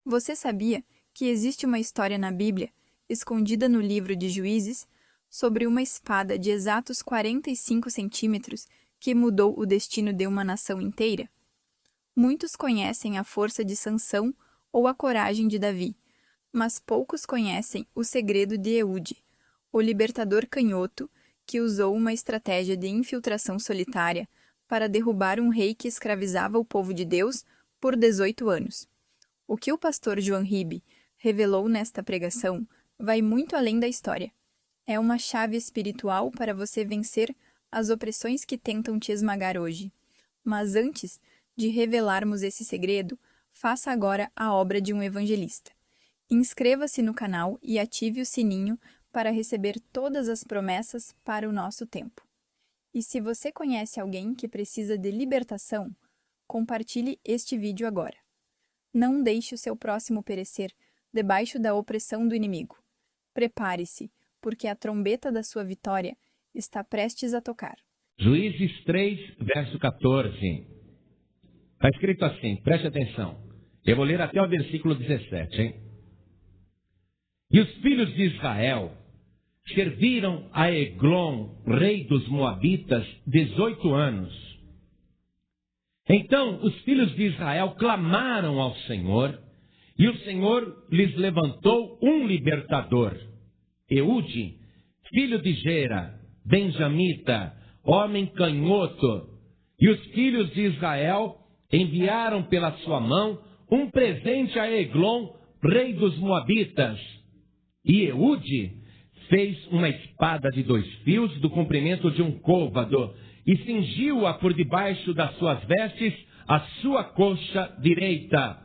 Você sabia que existe uma história na Bíblia, escondida no livro de Juízes, sobre uma espada de exatos 45 centímetros que mudou o destino de uma nação inteira? Muitos conhecem a força de Sansão ou a coragem de Davi, mas poucos conhecem o segredo de Eude, o libertador canhoto que usou uma estratégia de infiltração solitária para derrubar um rei que escravizava o povo de Deus por 18 anos. O que o pastor João Ribe revelou nesta pregação vai muito além da história. É uma chave espiritual para você vencer as opressões que tentam te esmagar hoje. Mas antes de revelarmos esse segredo, faça agora a obra de um evangelista. Inscreva-se no canal e ative o sininho para receber todas as promessas para o nosso tempo. E se você conhece alguém que precisa de libertação, compartilhe este vídeo agora. Não deixe o seu próximo perecer debaixo da opressão do inimigo. Prepare-se, porque a trombeta da sua vitória está prestes a tocar. Juízes 3, verso 14. Está escrito assim, preste atenção. Eu vou ler até o versículo 17, hein? E os filhos de Israel serviram a Eglon, rei dos Moabitas, 18 anos. Então os filhos de Israel clamaram ao Senhor, e o Senhor lhes levantou um libertador, Eude, filho de Gera, benjamita, homem canhoto. E os filhos de Israel enviaram pela sua mão um presente a Eglon, rei dos Moabitas. E Eude fez uma espada de 2 fios do comprimento de um côvado e cingiu-a por debaixo das suas vestes a sua coxa direita.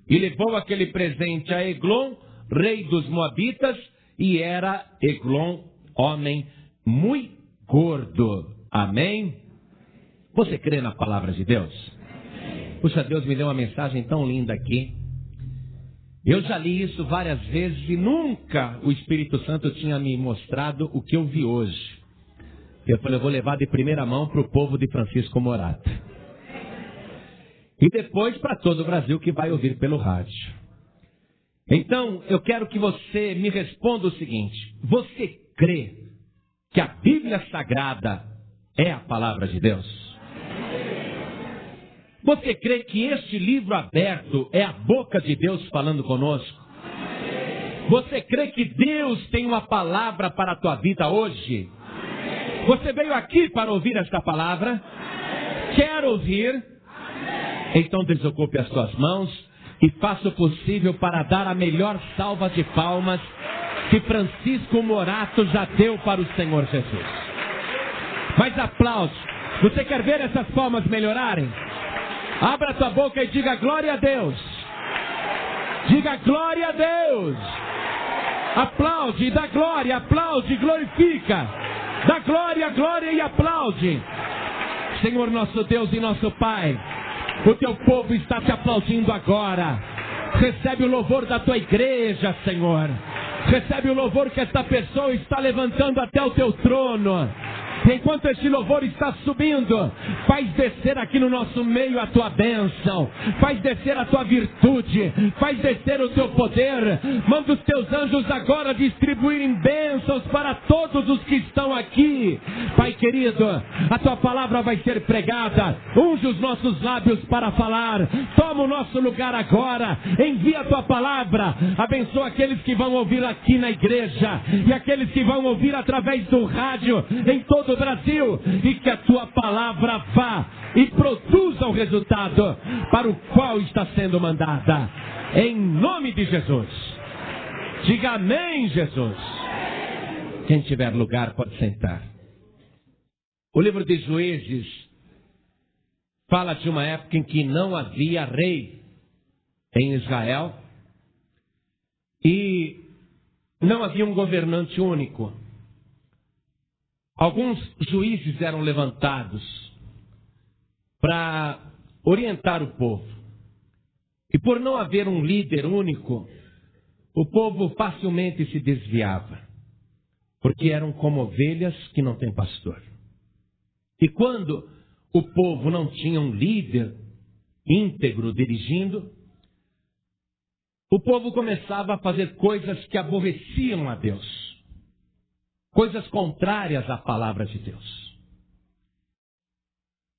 E levou aquele presente a Eglon, rei dos Moabitas, e era Eglon homem muito gordo. Amém? Você crê na palavra de Deus? Puxa, Deus me deu uma mensagem tão linda aqui. Eu já li isso várias vezes e nunca o Espírito Santo tinha me mostrado o que eu vi hoje. Eu falei, eu vou levar de primeira mão para o povo de Francisco Morata. E depois para todo o Brasil que vai ouvir pelo rádio. Então, eu quero que você me responda o seguinte. Você crê que a Bíblia Sagrada é a palavra de Deus? Você crê que este livro aberto é a boca de Deus falando conosco? Você crê que Deus tem uma palavra para a tua vida hoje? Você veio aqui para ouvir esta palavra? Quer ouvir? Então desocupe as suas mãos e faça o possível para dar a melhor salva de palmas que Francisco Morato já deu para o Senhor Jesus. Mas aplausos. Você quer ver essas palmas melhorarem? Abra tua boca e diga glória a Deus. Diga glória a Deus. Aplaude, dá glória, aplaude, glorifica. Dá glória, glória e aplaude. Senhor nosso Deus e nosso Pai, o teu povo está te aplaudindo agora. Recebe o louvor da tua igreja, Senhor. Recebe o louvor que esta pessoa está levantando até o teu trono. Enquanto este louvor está subindo, faz descer aqui no nosso meio a tua bênção, faz descer a tua virtude, faz descer o teu poder. Manda os teus anjos agora distribuírem bênçãos para todos os que estão aqui. Pai querido, a tua palavra vai ser pregada. Unge os nossos lábios para falar. Toma o nosso lugar agora. Envia a tua palavra. Abençoa aqueles que vão ouvir aqui na igreja e aqueles que vão ouvir através do rádio em todo o Brasil, e que a tua palavra vá e produza o resultado para o qual está sendo mandada, em nome de Jesus. Diga amém, Jesus. Quem tiver lugar pode sentar. O livro de Juízes fala de uma época em que não havia rei em Israel e não havia um governante único. Alguns juízes eram levantados para orientar o povo. E por não haver um líder único, o povo facilmente se desviava, porque eram como ovelhas que não têm pastor. E quando o povo não tinha um líder íntegro dirigindo, o povo começava a fazer coisas que aborreciam a Deus, coisas contrárias à palavra de Deus.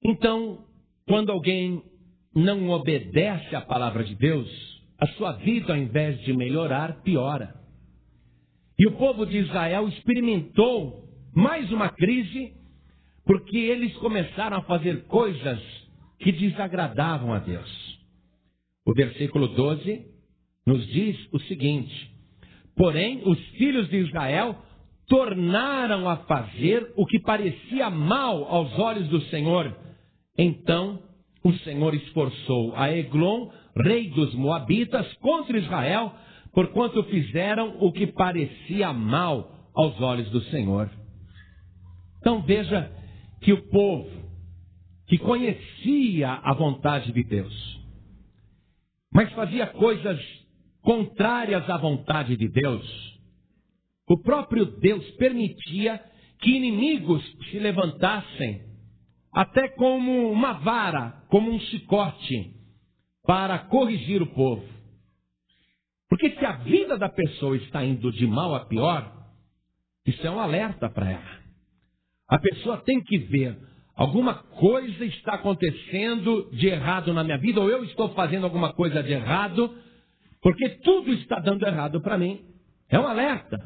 Então, quando alguém não obedece à palavra de Deus, a sua vida, ao invés de melhorar, piora. E o povo de Israel experimentou mais uma crise, porque eles começaram a fazer coisas que desagradavam a Deus. O versículo 12 nos diz o seguinte: porém, os filhos de Israel tornaram a fazer o que parecia mal aos olhos do Senhor. Então, o Senhor esforçou a Eglon, rei dos Moabitas, contra Israel, porquanto fizeram o que parecia mal aos olhos do Senhor. Então veja que o povo que conhecia a vontade de Deus, mas fazia coisas contrárias à vontade de Deus, o próprio Deus permitia que inimigos se levantassem, até como uma vara, como um chicote, para corrigir o povo. Porque se a vida da pessoa está indo de mal a pior, isso é um alerta para ela. A pessoa tem que ver, alguma coisa está acontecendo de errado na minha vida, ou eu estou fazendo alguma coisa de errado, porque tudo está dando errado para mim. É um alerta.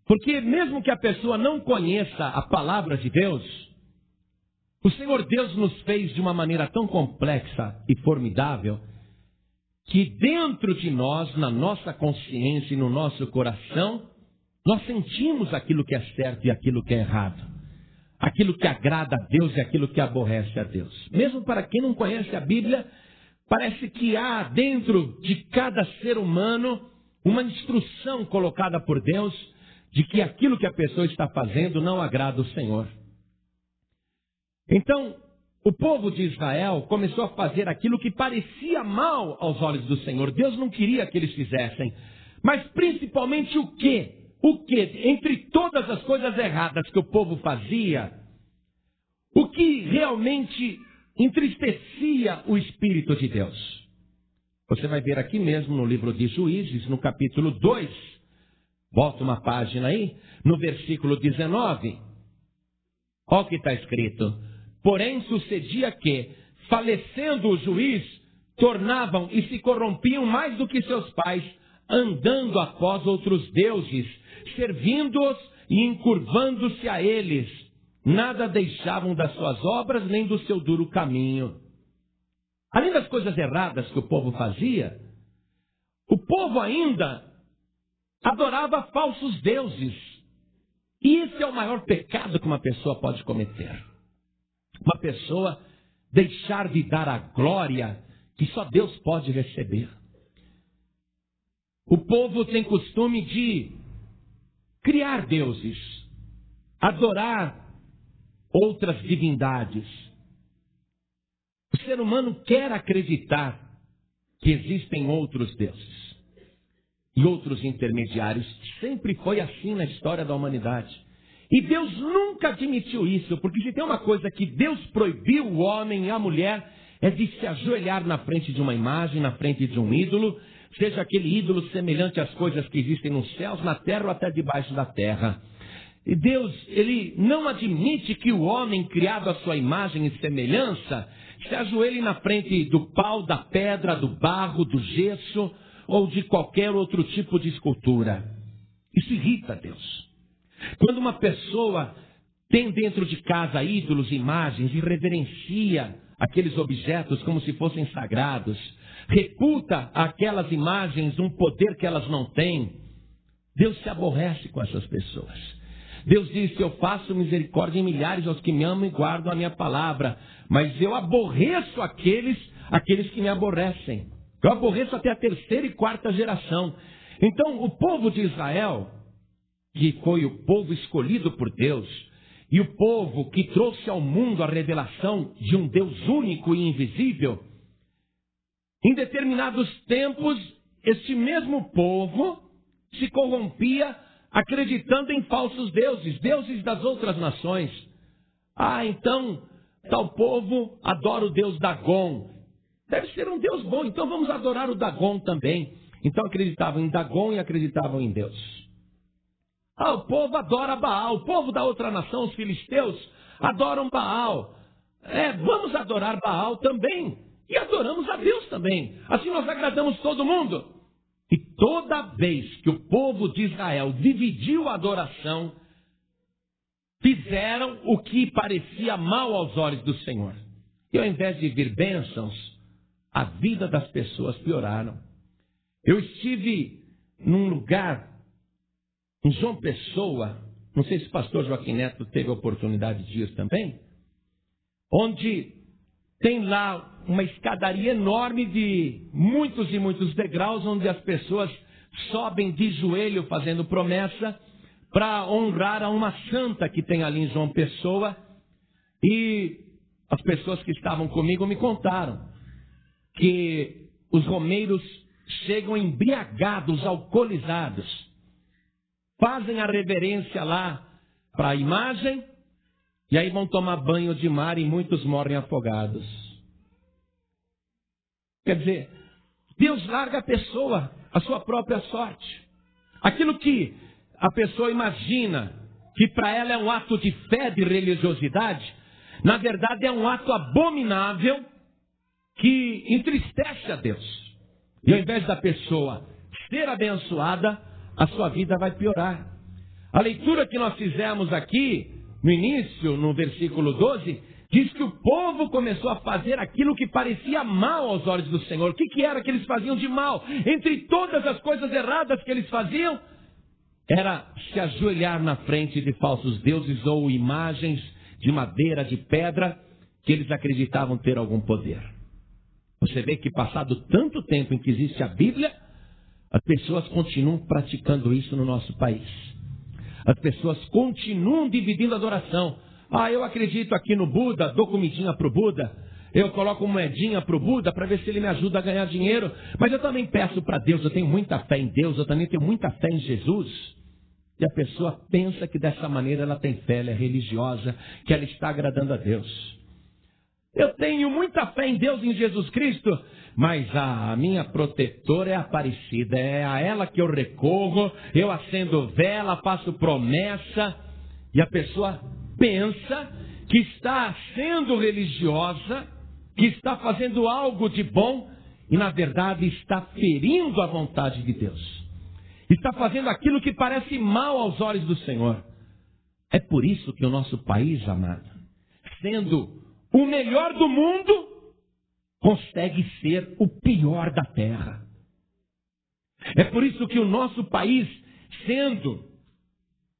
Porque mesmo que a pessoa não conheça a palavra de Deus, o Senhor Deus nos fez de uma maneira tão complexa e formidável, que dentro de nós, na nossa consciência e no nosso coração, nós sentimos aquilo que é certo e aquilo que é errado. Aquilo que agrada a Deus e aquilo que aborrece a Deus. Mesmo para quem não conhece a Bíblia, parece que há dentro de cada ser humano uma instrução colocada por Deus de que aquilo que a pessoa está fazendo não agrada o Senhor. Então, o povo de Israel começou a fazer aquilo que parecia mal aos olhos do Senhor. Deus não queria que eles fizessem. Mas principalmente o quê? O quê? Entre todas as coisas erradas que o povo fazia, o que realmente entristecia o Espírito de Deus? Você vai ver aqui mesmo no livro de Juízes, no capítulo 2. Volta uma página aí, no versículo 19. Olha o que está escrito. Porém, sucedia que, falecendo o juiz, tornavam e se corrompiam mais do que seus pais, andando após outros deuses, servindo-os e encurvando-se a eles. Nada deixavam das suas obras, nem do seu duro caminho. Além das coisas erradas que o povo fazia, o povo ainda adorava falsos deuses. E esse é o maior pecado que uma pessoa pode cometer. Uma pessoa deixar de dar a glória que só Deus pode receber. O povo tem costume de criar deuses, adorar outras divindades. O ser humano quer acreditar que existem outros deuses e outros intermediários. Sempre foi assim na história da humanidade. E Deus nunca admitiu isso, porque se tem uma coisa que Deus proibiu o homem e a mulher, é de se ajoelhar na frente de uma imagem, na frente de um ídolo, seja aquele ídolo semelhante às coisas que existem nos céus, na terra ou até debaixo da terra. E Deus, Ele não admite que o homem criado à sua imagem e semelhança se ajoelhe na frente do pau, da pedra, do barro, do gesso ou de qualquer outro tipo de escultura. Isso irrita Deus. Quando uma pessoa tem dentro de casa ídolos, imagens, e reverencia aqueles objetos como se fossem sagrados, reputa aquelas imagens um poder que elas não têm, Deus se aborrece com essas pessoas. Deus diz que eu faço misericórdia em milhares aos que me amam e guardam a minha palavra, mas eu aborreço aqueles que me aborrecem. Eu aborreço até a 3ª e 4ª geração. Então, o povo de Israel, que foi o povo escolhido por Deus, e o povo que trouxe ao mundo a revelação de um Deus único e invisível, em determinados tempos, este mesmo povo se corrompia acreditando em falsos deuses, deuses das outras nações. Então, tal povo adora o deus Dagon. deve ser um Deus bom, então vamos adorar o Dagon também. Então acreditavam em Dagon e acreditavam em Deus. O povo adora Baal, o povo da outra nação, os filisteus, adoram Baal. Vamos adorar Baal também. E adoramos a Deus também. Assim nós agradamos todo mundo. E toda vez que o povo de Israel dividiu a adoração, fizeram o que parecia mal aos olhos do Senhor. E ao invés de vir bênçãos, a vida das pessoas pioraram. Eu estive num lugar, em João Pessoa, não sei se o pastor Joaquim Neto teve a oportunidade de ir também, onde tem lá uma escadaria enorme de muitos e muitos degraus, onde as pessoas sobem de joelho fazendo promessa para honrar a uma santa que tem ali em João Pessoa. E as pessoas que estavam comigo me contaram que os romeiros chegam embriagados, alcoolizados, fazem a reverência lá para a imagem, e aí vão tomar banho de mar e muitos morrem afogados. Quer dizer, Deus larga a pessoa a sua própria sorte. Aquilo que a pessoa imagina que para ela é um ato de fé, de religiosidade, na verdade é um ato abominável que entristece a Deus. E ao invés da pessoa ser abençoada, a sua vida vai piorar. A leitura que nós fizemos aqui, no início, no versículo 12, diz que o povo começou a fazer aquilo que parecia mal aos olhos do Senhor. O que era que eles faziam de mal? Entre todas as coisas erradas que eles faziam, era se ajoelhar na frente de falsos deuses ou imagens de madeira, de pedra, que eles acreditavam ter algum poder. Você vê que passado tanto tempo em que existe a Bíblia, as pessoas continuam praticando isso no nosso país. As pessoas continuam dividindo a adoração. Eu acredito aqui no Buda, dou comidinha para o Buda, eu coloco moedinha para o Buda para ver se ele me ajuda a ganhar dinheiro. Mas eu também peço para Deus, eu tenho muita fé em Deus, eu também tenho muita fé em Jesus. E a pessoa pensa que dessa maneira ela tem fé, ela é religiosa, que ela está agradando a Deus. Eu tenho muita fé em Deus, em Jesus Cristo, mas a minha protetora é Aparecida, é a ela que eu recorro, eu acendo vela, faço promessa, e a pessoa pensa que está sendo religiosa, que está fazendo algo de bom, e na verdade está ferindo a vontade de Deus. Está fazendo aquilo que parece mal aos olhos do Senhor. É por isso que o nosso país, amado, sendo o melhor do mundo, consegue ser o pior da terra. É por isso que o nosso país, sendo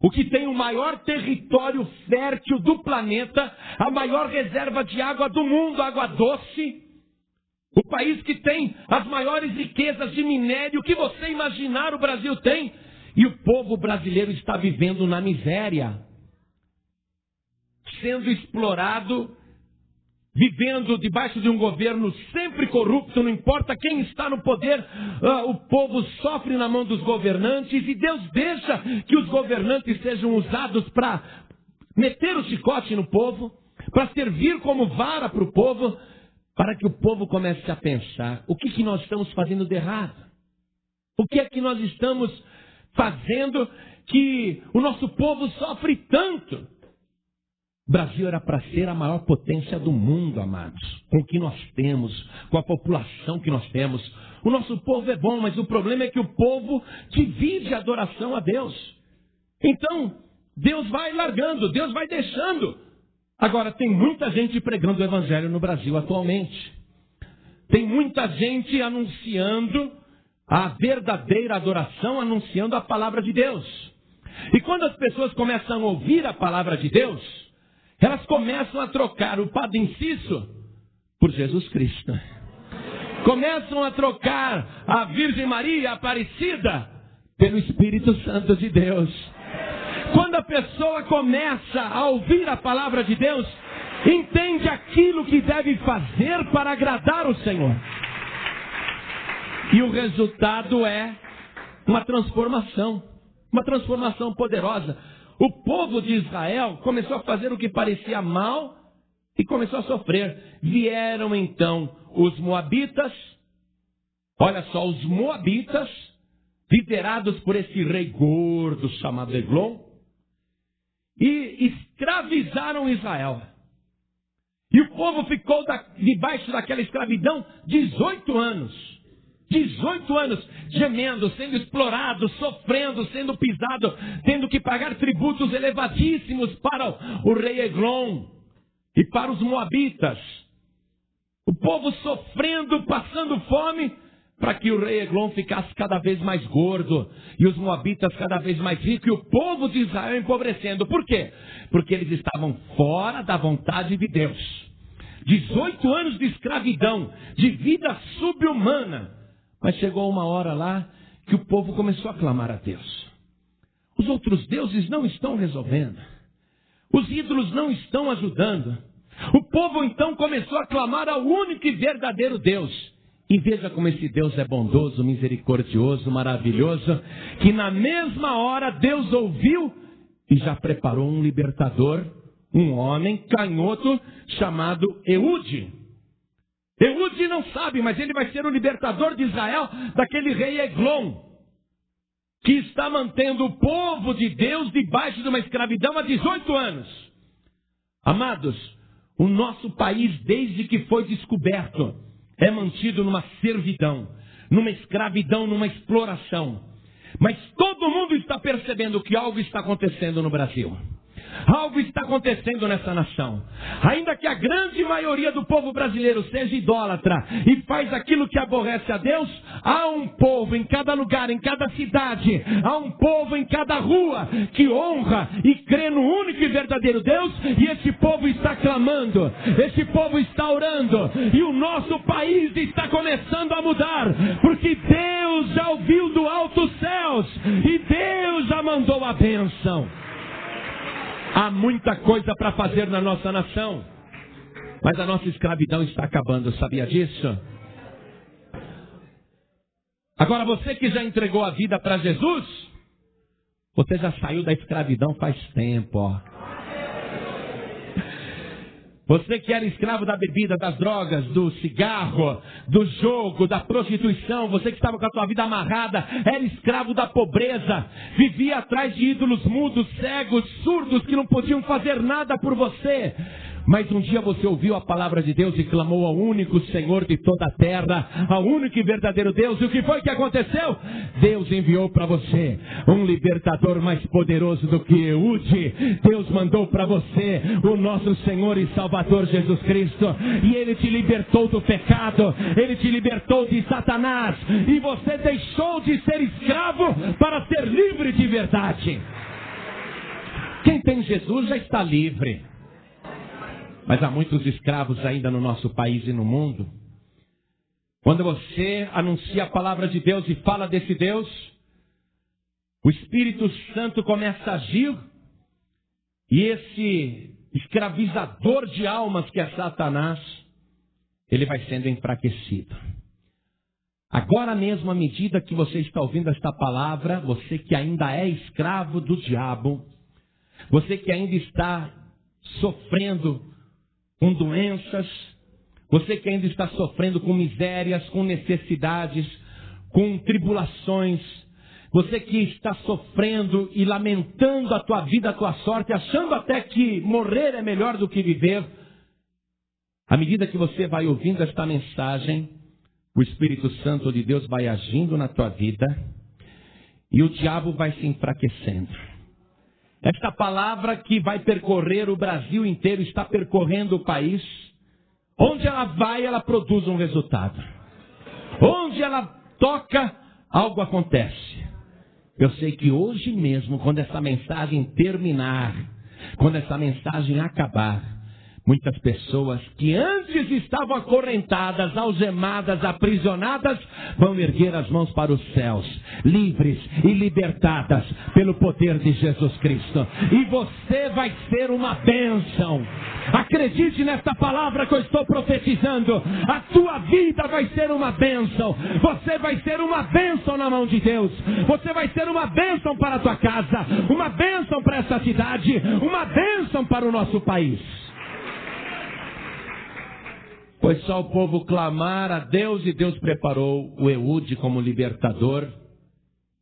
o que tem o maior território fértil do planeta, a maior reserva de água do mundo, água doce, o país que tem as maiores riquezas de minério que você imaginar o Brasil tem, e o povo brasileiro está vivendo na miséria, sendo explorado, vivendo debaixo de um governo sempre corrupto, não importa quem está no poder, o povo sofre na mão dos governantes, e Deus deixa que os governantes sejam usados para meter o chicote no povo, para servir como vara para o povo, para que o povo comece a pensar, o que nós estamos fazendo de errado? O que é que nós estamos fazendo que o nosso povo sofre tanto? O Brasil era para ser a maior potência do mundo, amados. Com o que nós temos, com a população que nós temos. O nosso povo é bom, mas o problema é que o povo divide a adoração a Deus. Então, Deus vai largando, Deus vai deixando. Agora, tem muita gente pregando o Evangelho no Brasil atualmente. Tem muita gente anunciando a verdadeira adoração, anunciando a palavra de Deus. E quando as pessoas começam a ouvir a palavra de Deus, elas começam a trocar o Padre Inciso por Jesus Cristo. Começam a trocar a Virgem Maria Aparecida pelo Espírito Santo de Deus. Quando a pessoa começa a ouvir a palavra de Deus, entende aquilo que deve fazer para agradar o Senhor. E o resultado é uma transformação poderosa. O povo de Israel começou a fazer o que parecia mal E começou a sofrer. Vieram então os moabitas, olha só, os moabitas, liderados por esse rei gordo chamado Eglon, e escravizaram Israel. E o povo ficou debaixo daquela escravidão 18 anos. 18 anos gemendo, sendo explorado, sofrendo, sendo pisado, tendo que pagar tributos elevadíssimos para o rei Eglon e para os moabitas. O povo sofrendo, passando fome, para que o rei Eglon ficasse cada vez mais gordo e os moabitas cada vez mais ricos e o povo de Israel empobrecendo. Por quê? Porque eles estavam fora da vontade de Deus. 18 anos de escravidão, de vida subhumana. Mas chegou uma hora lá que o povo começou a clamar a Deus. Os outros deuses não estão resolvendo. Os ídolos não estão ajudando. O povo então começou a clamar ao único e verdadeiro Deus. E veja como esse Deus é bondoso, misericordioso, maravilhoso, que na mesma hora Deus ouviu e já preparou um libertador, um homem canhoto chamado Eude. Eude não sabe, mas ele vai ser o libertador de Israel daquele rei Eglon, que está mantendo o povo de Deus debaixo de uma escravidão há 18 anos. Amados, o nosso país, desde que foi descoberto, é mantido numa servidão, numa escravidão, numa exploração. Mas todo mundo está percebendo que algo está acontecendo no Brasil. Algo está acontecendo nessa nação. Ainda que a grande maioria do povo brasileiro seja idólatra e faz aquilo que aborrece a Deus, há um povo em cada lugar, em cada cidade, há um povo em cada rua que honra e crê no único e verdadeiro Deus, e esse povo está clamando, esse povo está orando, e o nosso país está começando a mudar, porque Deus já ouviu do alto os céus e Deus já mandou a bênção. Há muita coisa para fazer na nossa nação, mas a nossa escravidão está acabando, sabia disso? Agora você que já entregou a vida para Jesus, você já saiu da escravidão faz tempo, ó. Você que era escravo da bebida, das drogas, do cigarro, do jogo, da prostituição, você que estava com a sua vida amarrada, era escravo da pobreza, vivia atrás de ídolos mudos, cegos, surdos, que não podiam fazer nada por você. Mas um dia você ouviu a palavra de Deus e clamou ao único Senhor de toda a terra, ao único e verdadeiro Deus. E o que foi que aconteceu? Deus enviou para você um libertador mais poderoso do que Eude. Deus mandou para você o nosso Senhor e Salvador Jesus Cristo. E Ele te libertou do pecado, Ele te libertou de Satanás. E você deixou de ser escravo para ser livre de verdade. Quem tem Jesus já está livre. Mas há muitos escravos ainda no nosso país e no mundo. Quando você anuncia a palavra de Deus e fala desse Deus, o Espírito Santo começa a agir, e esse escravizador de almas que é Satanás, ele vai sendo enfraquecido. Agora mesmo, à medida que você está ouvindo esta palavra, você que ainda é escravo do diabo, você que ainda está sofrendo com doenças, você que ainda está sofrendo com misérias, com necessidades, com tribulações, você que está sofrendo e lamentando a tua vida, a tua sorte, achando até que morrer é melhor do que viver, à medida que você vai ouvindo esta mensagem, o Espírito Santo de Deus vai agindo na tua vida e o diabo vai se enfraquecendo. Esta palavra que vai percorrer o Brasil inteiro, está percorrendo o país. Onde ela vai, ela produz um resultado. Onde ela toca, algo acontece. Eu sei que hoje mesmo, quando essa mensagem terminar, quando essa mensagem acabar, muitas pessoas que antes estavam acorrentadas, algemadas, aprisionadas, vão erguer as mãos para os céus, livres e libertadas pelo poder de Jesus Cristo. E você vai ser uma bênção. Acredite nesta palavra que eu estou profetizando. A tua vida vai ser uma bênção. Você vai ser uma bênção na mão de Deus. Você vai ser uma bênção para a tua casa, uma bênção para essa cidade, uma bênção para o nosso país. Foi só o povo clamar a Deus e Deus preparou o Eude como libertador.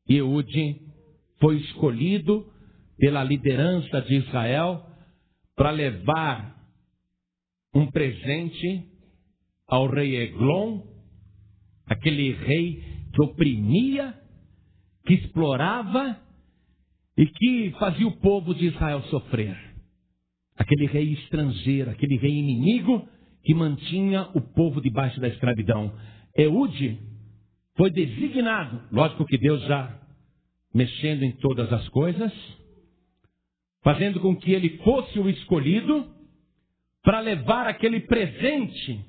E Eude foi escolhido pela liderança de Israel para levar um presente ao rei Eglon, aquele rei que oprimia, que explorava e que fazia o povo de Israel sofrer. Aquele rei estrangeiro, aquele rei inimigo que mantinha o povo debaixo da escravidão. Eude foi designado, lógico que Deus já mexendo em todas as coisas, fazendo com que ele fosse o escolhido para levar aquele presente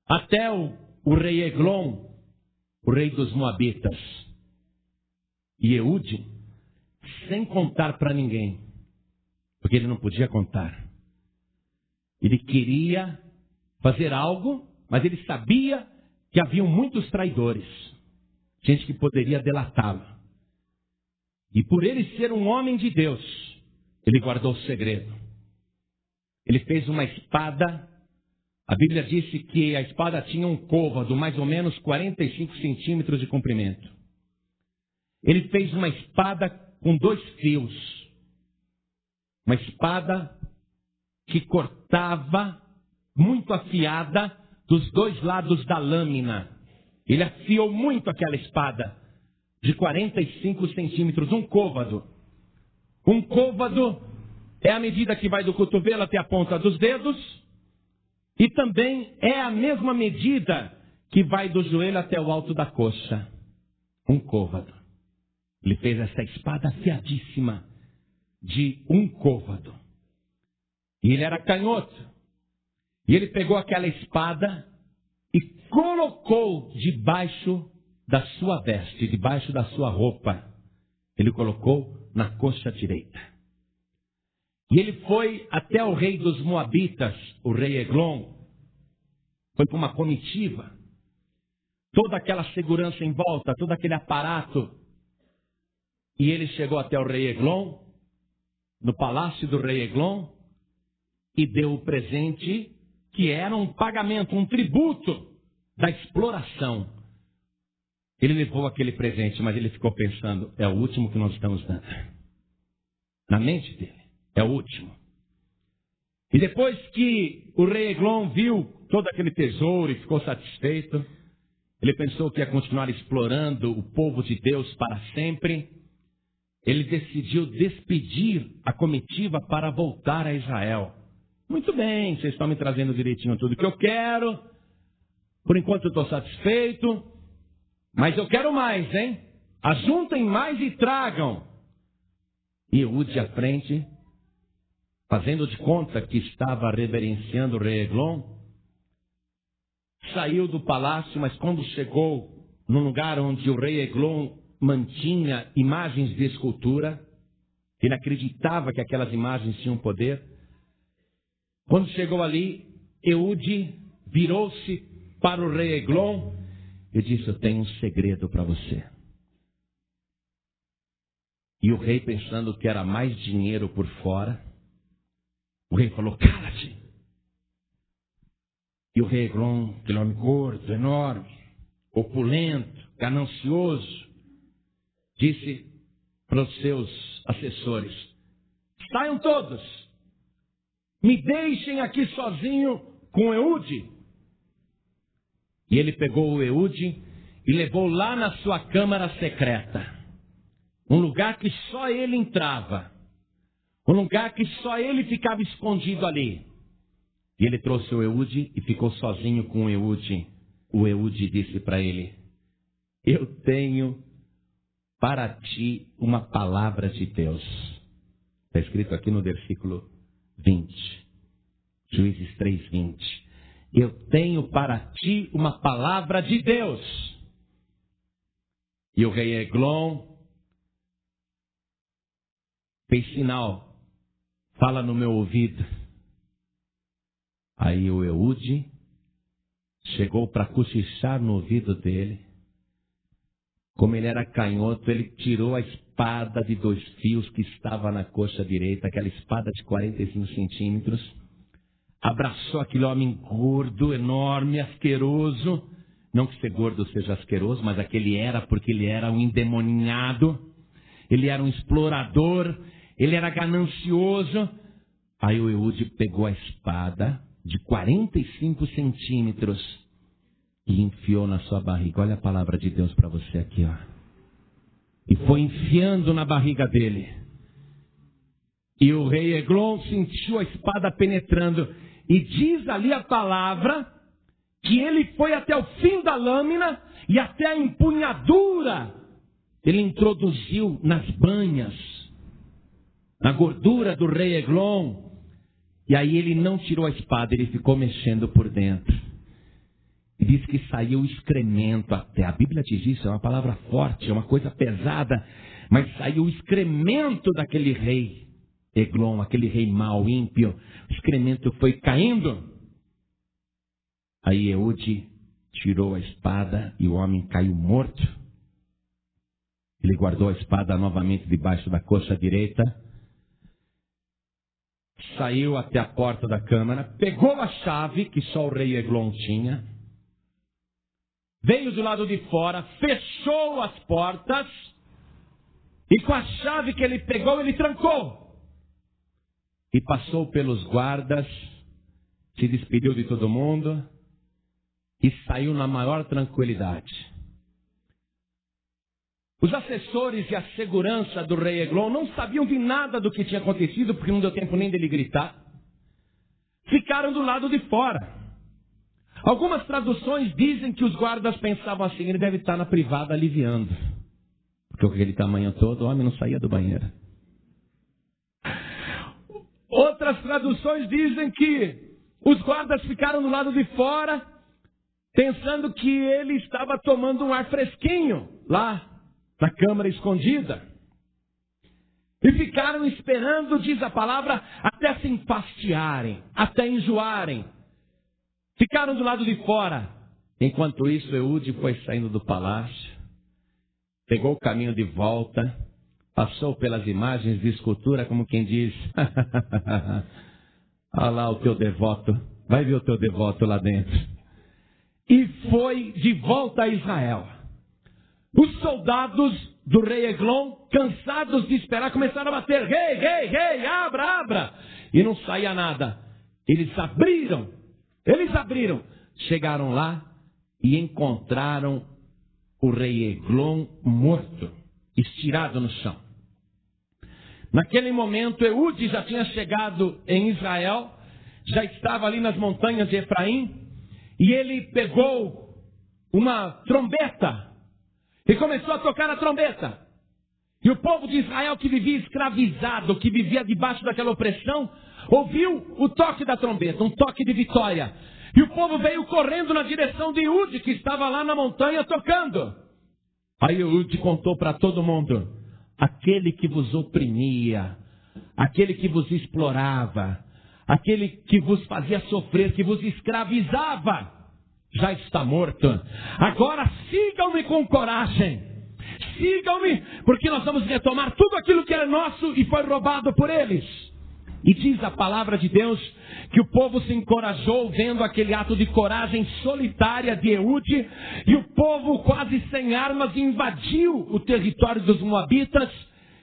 até o rei Eglon, o rei dos Moabitas. E Eude, sem contar para ninguém, porque ele não podia contar, ele queria fazer algo, mas ele sabia que haviam muitos traidores, gente que poderia delatá-lo. E por ele ser um homem de Deus, ele guardou o segredo. Ele fez uma espada. A Bíblia disse que a espada tinha um côvado, mais ou menos 45 centímetros de comprimento. Ele fez uma espada com 2 fios. Uma espada que cortava, muito afiada, dos 2 lados da lâmina. Ele afiou muito aquela espada, de 45 centímetros, um côvado. Um côvado é a medida que vai do cotovelo até a ponta dos dedos, e também é a mesma medida que vai do joelho até o alto da coxa. Um côvado. Ele fez essa espada afiadíssima de um côvado. E ele era canhoto. E ele pegou aquela espada e colocou debaixo da sua veste, debaixo da sua roupa. Ele colocou na coxa direita. E ele foi até o rei dos Moabitas, o rei Eglon. Foi para uma comitiva. Toda aquela segurança em volta, todo aquele aparato. E ele chegou até o rei Eglon, no palácio do rei Eglon, e deu o presente que era um pagamento, um tributo da exploração. Ele levou aquele presente, mas ele ficou pensando, é o último que nós estamos dando. Na mente dele, é o último. E depois que o rei Eglon viu todo aquele tesouro e ficou satisfeito, ele pensou que ia continuar explorando o povo de Deus para sempre. Ele decidiu despedir a comitiva para voltar a Israel. Muito bem, vocês estão me trazendo direitinho tudo que eu quero. Por enquanto eu estou satisfeito. Mas eu quero mais, hein? Ajuntem mais e tragam. E Eude à frente, fazendo de conta que estava reverenciando o rei Eglon, saiu do palácio, mas quando chegou no lugar onde o rei Eglon mantinha imagens de escultura, ele acreditava que aquelas imagens tinham poder. Quando chegou ali, Eude virou-se para o rei Eglon e disse, eu tenho um segredo para você. E o rei, pensando que era mais dinheiro por fora, o rei falou, cala-te. E o rei Eglon, aquele homem gordo, enorme, opulento, ganancioso, disse para os seus assessores, saiam todos, me deixem aqui sozinho com Eude. E ele pegou o Eude e levou lá na sua câmara secreta. Um lugar que só ele entrava. Um lugar que só ele ficava escondido ali. E ele trouxe o Eude e ficou sozinho com o Eude. O Eude disse para ele, eu tenho para ti uma palavra de Deus. Está escrito aqui no versículo 20. Juízes 3:20. Eu tenho para ti uma palavra de Deus. E o rei Eglon fez sinal. Fala no meu ouvido. Aí o Eude chegou para cochichar no ouvido dele. Como ele era canhoto, ele tirou a espada de 2 fios que estava na coxa direita, aquela espada de 45 centímetros, abraçou aquele homem gordo, enorme, asqueroso. Não que ser gordo seja asqueroso, mas aquele era, porque ele era um endemoniado, ele era um explorador, ele era ganancioso. Aí o Eude pegou a espada de 45 centímetros e enfiou na sua barriga. Olha a palavra de Deus para você aqui, ó. E foi enfiando na barriga dele. E o rei Eglon sentiu a espada penetrando. E diz ali a palavra que ele foi até o fim da lâmina e até a empunhadura. Ele introduziu nas banhas, na gordura do rei Eglon. E aí ele não tirou a espada, ele ficou mexendo por dentro. E diz que saiu excremento até. A Bíblia diz isso, é uma palavra forte, é uma coisa pesada. Mas saiu o excremento daquele rei Eglon, aquele rei mau, ímpio. O excremento foi caindo. Aí Eude tirou a espada e o homem caiu morto. Ele guardou a espada novamente debaixo da coxa direita. Saiu até a porta da câmara, pegou a chave que só o rei Eglon tinha, veio do lado de fora, fechou as portas e com a chave que ele pegou, ele trancou. E passou pelos guardas, se despediu de todo mundo e saiu na maior tranquilidade. Os assessores e a segurança do rei Eglon não sabiam de nada do que tinha acontecido, porque não deu tempo nem dele gritar. Ficaram do lado de fora. Algumas traduções dizem que os guardas pensavam assim: ele deve estar na privada aliviando. Porque com aquele tamanho todo, o homem não saía do banheiro. Outras traduções dizem que os guardas ficaram do lado de fora, pensando que ele estava tomando um ar fresquinho lá na câmara escondida. E ficaram esperando, diz a palavra, até se enfastiarem, até enjoarem. Ficaram do lado de fora. Enquanto isso, Eude foi saindo do palácio, pegou o caminho de volta, passou pelas imagens de escultura, como quem diz: olha lá o teu devoto, vai ver o teu devoto lá dentro. E foi de volta a Israel. Os soldados do rei Eglon, cansados de esperar, começaram a bater: rei, rei, rei, abra, abra. E não saía nada. Eles abriram. Chegaram lá e encontraram o rei Eglon morto, estirado no chão. Naquele momento, Eude já tinha chegado em Israel, já estava ali nas montanhas de Efraim, e ele pegou uma trombeta e começou a tocar a trombeta. E o povo de Israel, que vivia escravizado, que vivia debaixo daquela opressão, ouviu o toque da trombeta, um toque de vitória. E o povo veio correndo na direção de Eude, que estava lá na montanha tocando. Aí Eude contou para todo mundo: aquele que vos oprimia, aquele que vos explorava, aquele que vos fazia sofrer, que vos escravizava, já está morto. Agora sigam-me com coragem. Sigam-me, porque nós vamos retomar tudo aquilo que era nosso e foi roubado por eles. E diz a palavra de Deus que o povo se encorajou vendo aquele ato de coragem solitária de Eude. E o povo, quase sem armas, invadiu o território dos moabitas,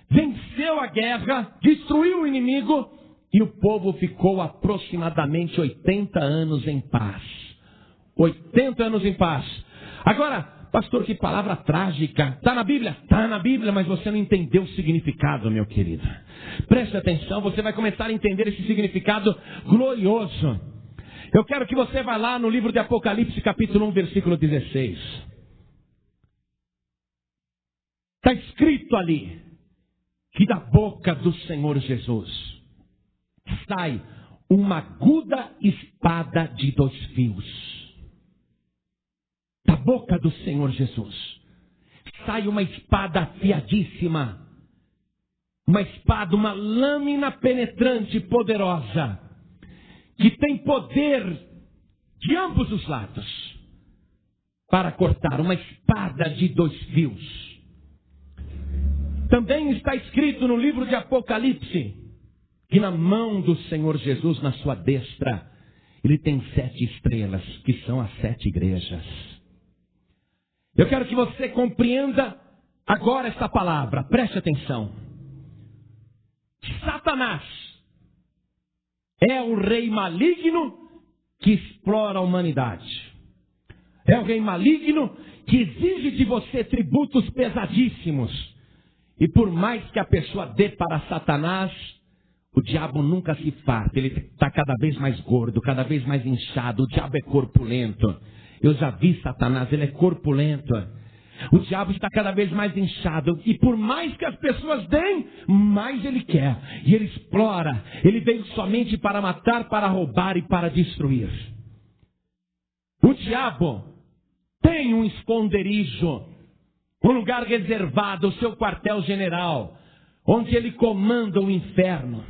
venceu a guerra, destruiu o inimigo, e o povo ficou aproximadamente 80 anos em paz. 80 anos em paz. Agora, pastor, que palavra trágica. Está na Bíblia? Está na Bíblia, mas você não entendeu o significado, meu querido. Preste atenção, você vai começar a entender esse significado glorioso. Eu quero que você vá lá no livro de Apocalipse, capítulo 1, versículo 16. Está escrito ali que da boca do Senhor Jesus sai uma aguda espada de 2 fios. Da boca do Senhor Jesus sai uma espada afiadíssima, uma espada, uma lâmina penetrante, poderosa, que tem poder de ambos os lados para cortar, uma espada de 2 fios. Também está escrito no livro de Apocalipse que na mão do Senhor Jesus, na sua destra, ele tem 7 estrelas, que são as 7 igrejas. Eu quero que você compreenda agora esta palavra, preste atenção. Satanás é o rei maligno que explora a humanidade. É o rei maligno que exige de você tributos pesadíssimos. E por mais que a pessoa dê para Satanás, o diabo nunca se farta. Ele está cada vez mais gordo, cada vez mais inchado. O diabo é corpulento. Eu já vi Satanás, ele é corpulento. O diabo está cada vez mais inchado. E por mais que as pessoas deem, mais ele quer. E ele explora. Ele veio somente para matar, para roubar e para destruir. O diabo tem um esconderijo, um lugar reservado, o seu quartel-general, onde ele comanda o inferno.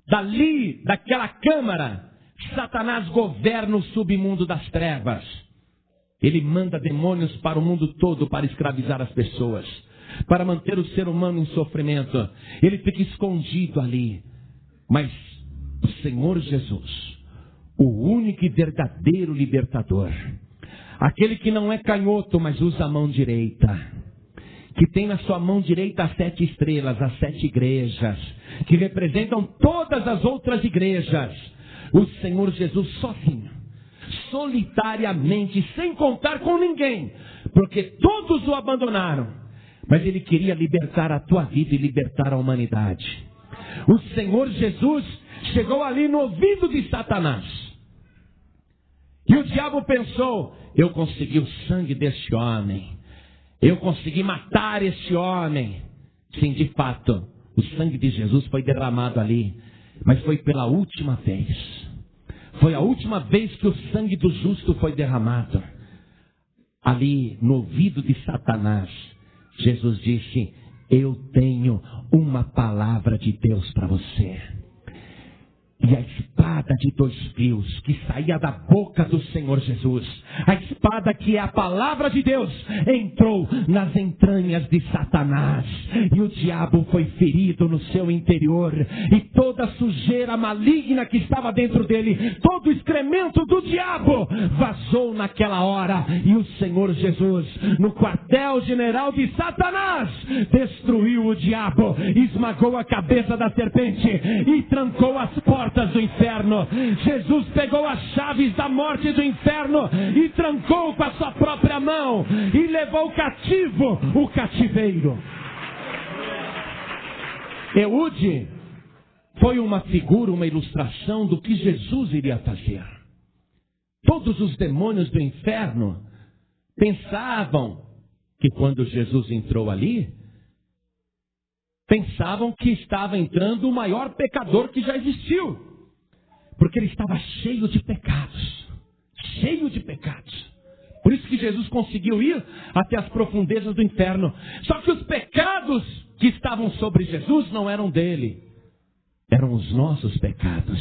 Dali, daquela câmara, Satanás governa o submundo das trevas. Ele manda demônios para o mundo todo para escravizar as pessoas, para manter o ser humano em sofrimento. Ele fica escondido ali. Mas o Senhor Jesus, o único e verdadeiro libertador, aquele que não é canhoto, mas usa a mão direita, que tem na sua mão direita as 7 estrelas, as 7 igrejas, que representam todas as outras igrejas. O Senhor Jesus sozinho, solitariamente, sem contar com ninguém, porque todos o abandonaram, mas ele queria libertar a tua vida e libertar a humanidade. O Senhor Jesus chegou ali no ouvido de Satanás, e o diabo pensou: eu consegui o sangue deste homem, eu consegui matar este homem. Sim, de fato, o sangue de Jesus foi derramado ali, mas foi pela última vez. Foi a última vez que o sangue do justo foi derramado. Ali no ouvido de Satanás, Jesus disse: eu tenho uma palavra de Deus para você. E a espada de 2 fios que saía da boca do Senhor Jesus, a espada que é a palavra de Deus, entrou nas entranhas de Satanás. E o diabo foi ferido no seu interior. E toda a sujeira maligna que estava dentro dele, todo o excremento do diabo, vazou naquela hora. E o Senhor Jesus, no quartel-general de Satanás, destruiu o diabo, esmagou a cabeça da serpente e trancou as portas do inferno. Jesus pegou as chaves da morte e do inferno e trancou com a sua própria mão e levou cativo o cativeiro. Eude foi uma figura, uma ilustração do que Jesus iria fazer. Todos os demônios do inferno pensavam que quando Jesus entrou ali, pensavam que estava entrando o maior pecador que já existiu, porque ele estava cheio de pecados, cheio de pecados. Por isso que Jesus conseguiu ir até as profundezas do inferno. Só que os pecados que estavam sobre Jesus não eram dele, eram os nossos pecados.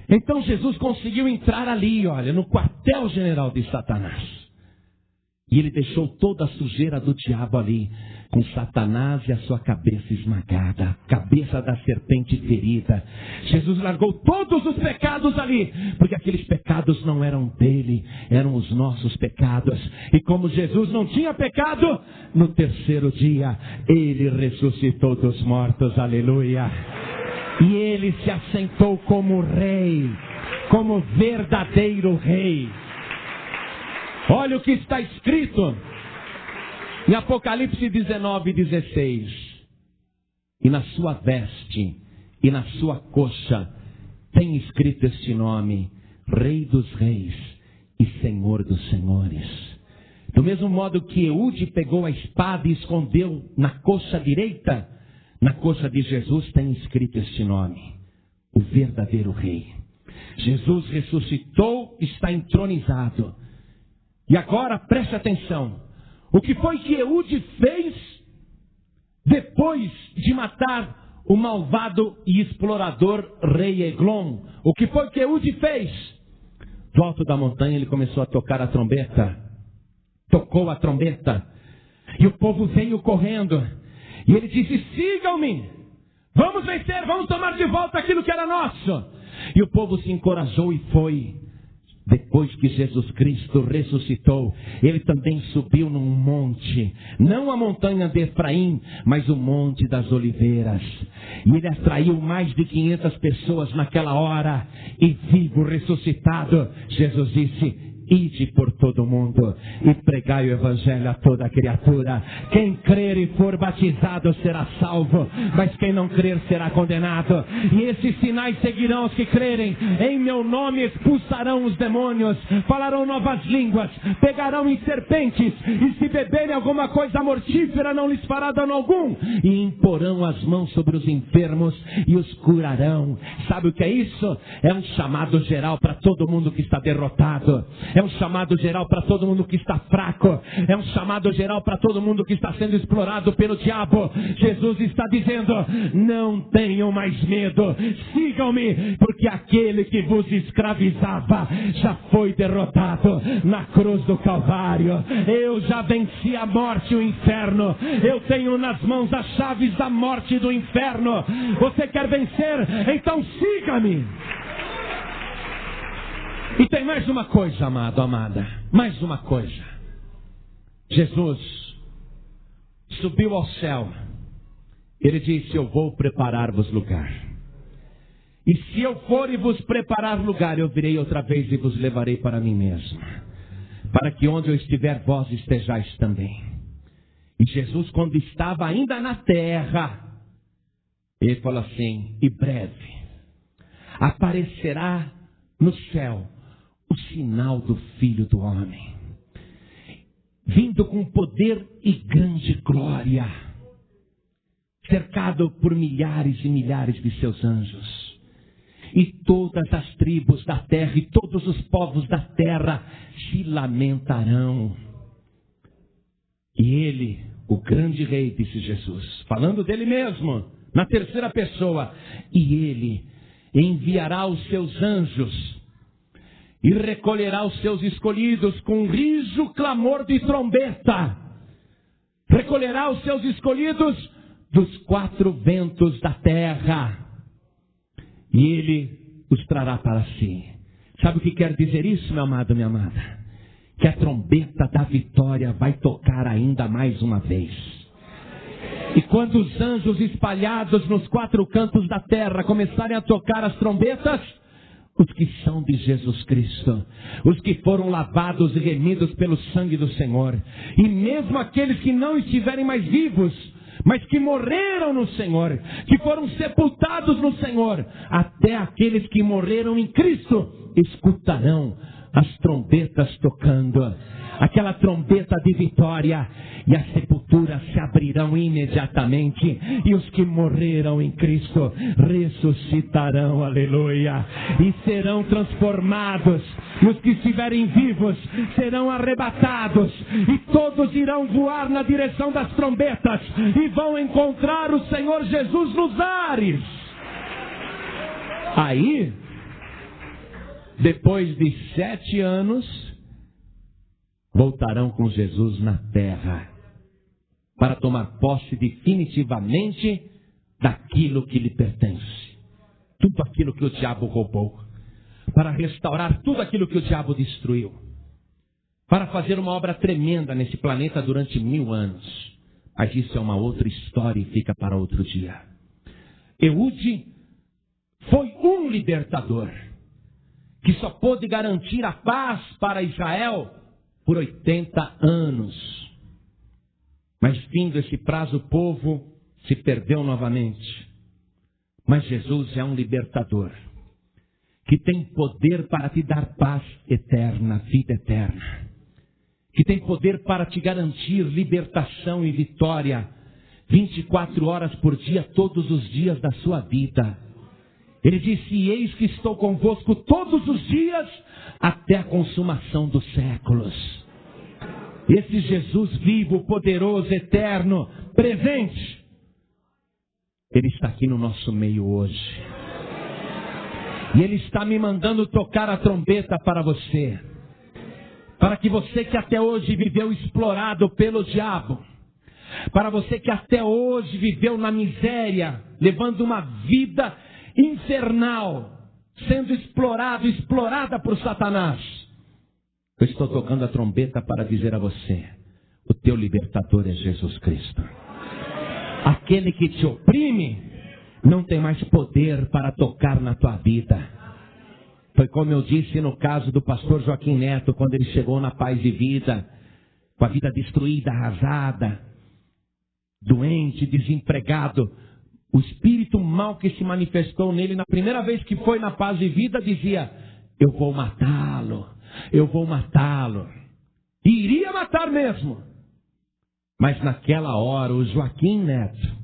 Então Jesus conseguiu entrar ali, olha, no quartel-general de Satanás. E ele deixou toda a sujeira do diabo ali, com Satanás e a sua cabeça esmagada, a cabeça da serpente ferida. Jesus largou todos os pecados ali, porque aqueles pecados não eram dele, eram os nossos pecados. E como Jesus não tinha pecado, no 3º dia, ele ressuscitou dos mortos, aleluia. E ele se assentou como rei, como verdadeiro rei. Olha o que está escrito em Apocalipse 19:16. E na sua veste e na sua coxa tem escrito este nome: Rei dos Reis e Senhor dos Senhores. Do mesmo modo que Eude pegou a espada e escondeu na coxa direita, na coxa de Jesus tem escrito este nome: o verdadeiro Rei. Jesus ressuscitou, está entronizado. E agora preste atenção. O que foi que Eude fez depois de matar o malvado e explorador rei Eglon? O que foi que Eude fez? Do alto da montanha ele começou a tocar a trombeta. Tocou a trombeta. E o povo veio correndo. E ele disse: sigam-me. Vamos vencer, vamos tomar de volta aquilo que era nosso. E o povo se encorajou e foi. Depois que Jesus Cristo ressuscitou, ele também subiu num monte, não a montanha de Efraim, mas o Monte das Oliveiras. E ele atraiu mais de 500 pessoas naquela hora, e vivo, ressuscitado, Jesus disse: ide por todo o mundo e pregai o evangelho a toda criatura. Quem crer e for batizado será salvo, mas quem não crer será condenado. E esses sinais seguirão os que crerem. Em meu nome expulsarão os demônios, falarão novas línguas, pegarão em serpentes, e se beberem alguma coisa mortífera não lhes fará dano algum, e imporão as mãos sobre os enfermos e os curarão. Sabe o que é isso? É um chamado geral para todo mundo que está derrotado. É um chamado geral para todo mundo que está fraco. É um chamado geral para todo mundo que está sendo explorado pelo diabo. Jesus está dizendo: não tenham mais medo, sigam-me, porque aquele que vos escravizava já foi derrotado na cruz do Calvário. Eu já venci a morte e o inferno. Eu tenho nas mãos as chaves da morte e do inferno. Você quer vencer? Então siga-me. E tem mais uma coisa, amado, amada. Mais uma coisa. Jesus subiu ao céu. Ele disse: eu vou preparar-vos lugar. E se eu for e vos preparar lugar, eu virei outra vez e vos levarei para mim mesmo, para que onde eu estiver, vós estejais também. E Jesus, quando estava ainda na terra, ele falou assim: e breve aparecerá no céu o sinal do Filho do Homem, vindo com poder e grande glória, cercado por milhares e milhares de seus anjos. E todas as tribos da terra e todos os povos da terra se lamentarão. E ele, o grande rei, disse Jesus, falando dele mesmo, na terceira pessoa, e ele enviará os seus anjos e recolherá os seus escolhidos com rijo, clamor de trombeta. Recolherá os seus escolhidos dos quatro ventos da terra. E ele os trará para si. Sabe o que quer dizer isso, meu amado, minha amada? Que a trombeta da vitória vai tocar ainda mais uma vez. E quando os anjos espalhados nos quatro cantos da terra começarem a tocar as trombetas, os que são de Jesus Cristo, os que foram lavados e remidos pelo sangue do Senhor, e mesmo aqueles que não estiverem mais vivos, mas que morreram no Senhor, que foram sepultados no Senhor, até aqueles que morreram em Cristo, escutarão as trombetas tocando, aquela trombeta de vitória, e as sepulturas se abrirão imediatamente, e os que morreram em Cristo ressuscitarão, aleluia, e serão transformados, e os que estiverem vivos serão arrebatados, e todos irão voar na direção das trombetas, e vão encontrar o Senhor Jesus nos ares. Aí, depois de 7 anos, voltarão com Jesus na terra, para tomar posse definitivamente daquilo que lhe pertence. Tudo aquilo que o diabo roubou. Para restaurar tudo aquilo que o diabo destruiu. Para fazer uma obra tremenda nesse planeta durante 1000 anos. Mas isso é uma outra história e fica para outro dia. Eude foi um libertador que só pôde garantir a paz para Israel por 80 anos. Mas findo esse prazo, o povo se perdeu novamente. Mas Jesus é um libertador que tem poder para te dar paz eterna, vida eterna. Que tem poder para te garantir libertação e vitória 24 horas por dia, todos os dias da sua vida. Ele disse: eis que estou convosco todos os dias até a consumação dos séculos. Esse Jesus vivo, poderoso, eterno, presente, ele está aqui no nosso meio hoje. E ele está me mandando tocar a trombeta para você. Para que você que até hoje viveu explorado pelo diabo, para você que até hoje viveu na miséria, levando uma vida infernal, sendo explorado, explorada por Satanás. Eu estou tocando a trombeta para dizer a você: o teu libertador é Jesus Cristo. Aquele que te oprime não tem mais poder para tocar na tua vida. Foi como eu disse no caso do pastor Joaquim Neto, quando ele chegou na Paz e Vida, com a vida destruída, arrasada, doente, desempregado. O espírito mau que se manifestou nele na primeira vez que foi na Paz e Vida dizia: eu vou matá-lo, eu vou matá-lo. E iria matar mesmo. Mas naquela hora o Joaquim Neto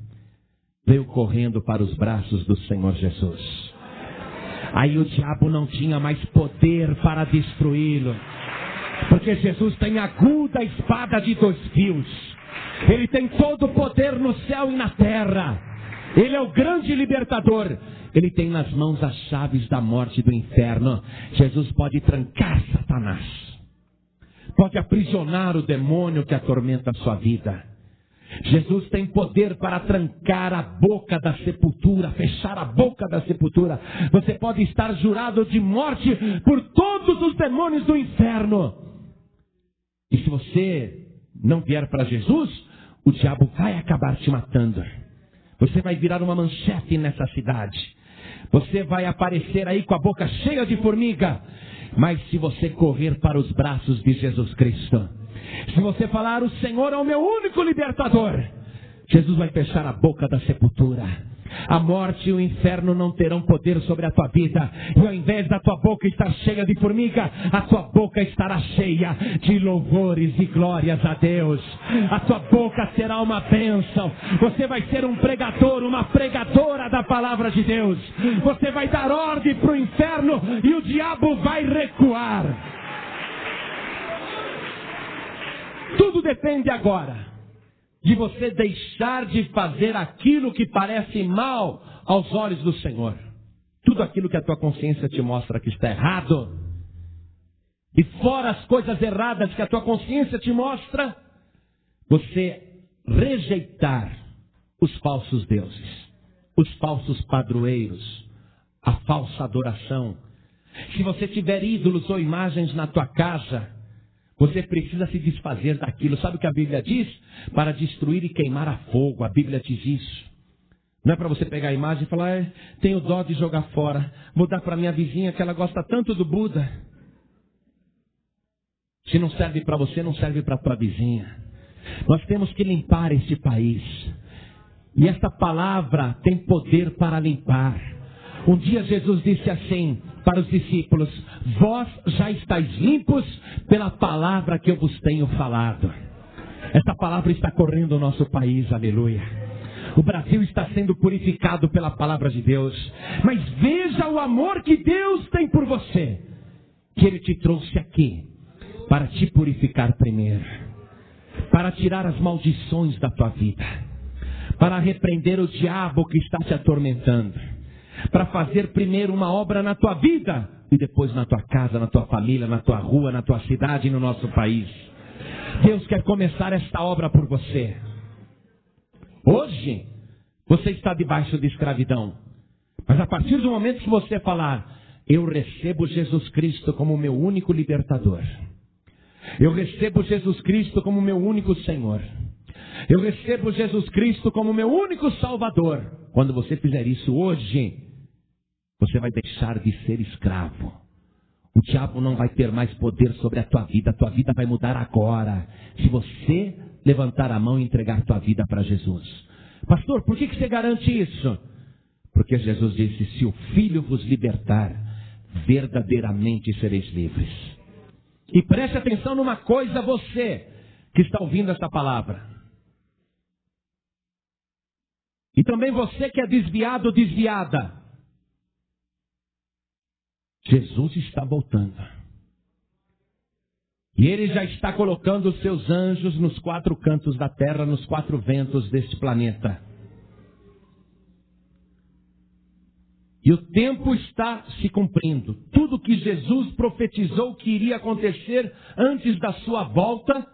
veio correndo para os braços do Senhor Jesus. Aí o diabo não tinha mais poder para destruí-lo, porque Jesus tem a aguda espada de 2 fios. Ele tem todo o poder no céu e na terra. Ele é o grande libertador. Ele tem nas mãos as chaves da morte e do inferno. Jesus pode trancar Satanás, pode aprisionar o demônio que atormenta a sua vida. Jesus tem poder para trancar a boca da sepultura, fechar a boca da sepultura. Você pode estar jurado de morte por todos os demônios do inferno. E se você não vier para Jesus, o diabo vai acabar te matando. Você vai virar uma manchete nessa cidade. Você vai aparecer aí com a boca cheia de formiga. Mas se você correr para os braços de Jesus Cristo, se você falar: o Senhor é o meu único libertador, Jesus vai fechar a boca da sepultura. A morte e o inferno não terão poder sobre a tua vida. E ao invés da tua boca estar cheia de formiga, a tua boca estará cheia de louvores e glórias a Deus. A tua boca será uma bênção. Você vai ser um pregador, uma pregadora da palavra de Deus. Você vai dar ordem para o inferno e o diabo vai recuar. Tudo depende agora de você deixar de fazer aquilo que parece mal aos olhos do Senhor. Tudo aquilo que a tua consciência te mostra que está errado, e fora as coisas erradas que a tua consciência te mostra, você rejeitar os falsos deuses, os falsos padroeiros, a falsa adoração. Se você tiver ídolos ou imagens na tua casa, você precisa se desfazer daquilo. Sabe o que a Bíblia diz? Para destruir e queimar a fogo. A Bíblia diz isso. Não é para você pegar a imagem e falar: tenho dó de jogar fora, vou dar para minha vizinha que ela gosta tanto do Buda. Se não serve para você, não serve para a tua vizinha. Nós temos que limpar este país. E esta palavra tem poder para limpar. Um dia Jesus disse assim para os discípulos: vós já estáis limpos pela palavra que eu vos tenho falado. Essa palavra está correndo o nosso país, aleluia. O Brasil está sendo purificado pela palavra de Deus. Mas veja o amor que Deus tem por você, que Ele te trouxe aqui para te purificar primeiro, para tirar as maldições da tua vida, para repreender o diabo que está te atormentando, para fazer primeiro uma obra na tua vida e depois na tua casa, na tua família, na tua rua, na tua cidade e no nosso país. Deus quer começar esta obra por você. Hoje você está debaixo de escravidão, mas a partir do momento que você falar: eu recebo Jesus Cristo como meu único libertador, eu recebo Jesus Cristo como meu único Senhor, eu recebo Jesus Cristo como meu único Salvador. Quando você fizer isso hoje, você vai deixar de ser escravo. O diabo não vai ter mais poder sobre a tua vida vai mudar agora, se você levantar a mão e entregar a tua vida para Jesus. Pastor, por que você garante isso? Porque Jesus disse: se o Filho vos libertar, verdadeiramente sereis livres. E preste atenção numa coisa, você que está ouvindo esta palavra, e também você que é desviado ou desviada, Jesus está voltando. E Ele já está colocando os seus anjos nos 4 cantos da terra, nos 4 ventos deste planeta. E o tempo está se cumprindo. Tudo que Jesus profetizou que iria acontecer antes da sua volta,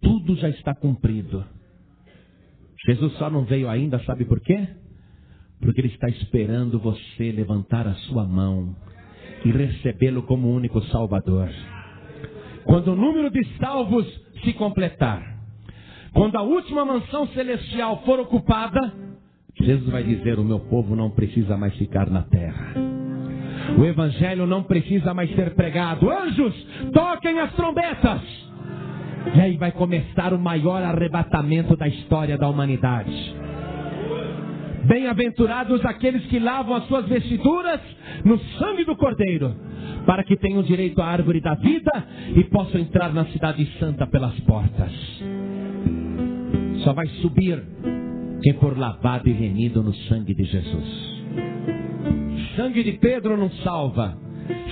tudo já está cumprido. Jesus só não veio ainda, sabe por quê? Porque Ele está esperando você levantar a sua mão e recebê-lo como único Salvador. Quando o número de salvos se completar, quando a última mansão celestial for ocupada, Jesus vai dizer: o meu povo não precisa mais ficar na terra. O evangelho não precisa mais ser pregado. Anjos, toquem as trombetas. E aí vai começar o maior arrebatamento da história da humanidade. Bem-aventurados aqueles que lavam as suas vestiduras no sangue do Cordeiro, para que tenham direito à árvore da vida e possam entrar na cidade santa pelas portas. Só vai subir quem for lavado e remido no sangue de Jesus. Sangue de Pedro não salva,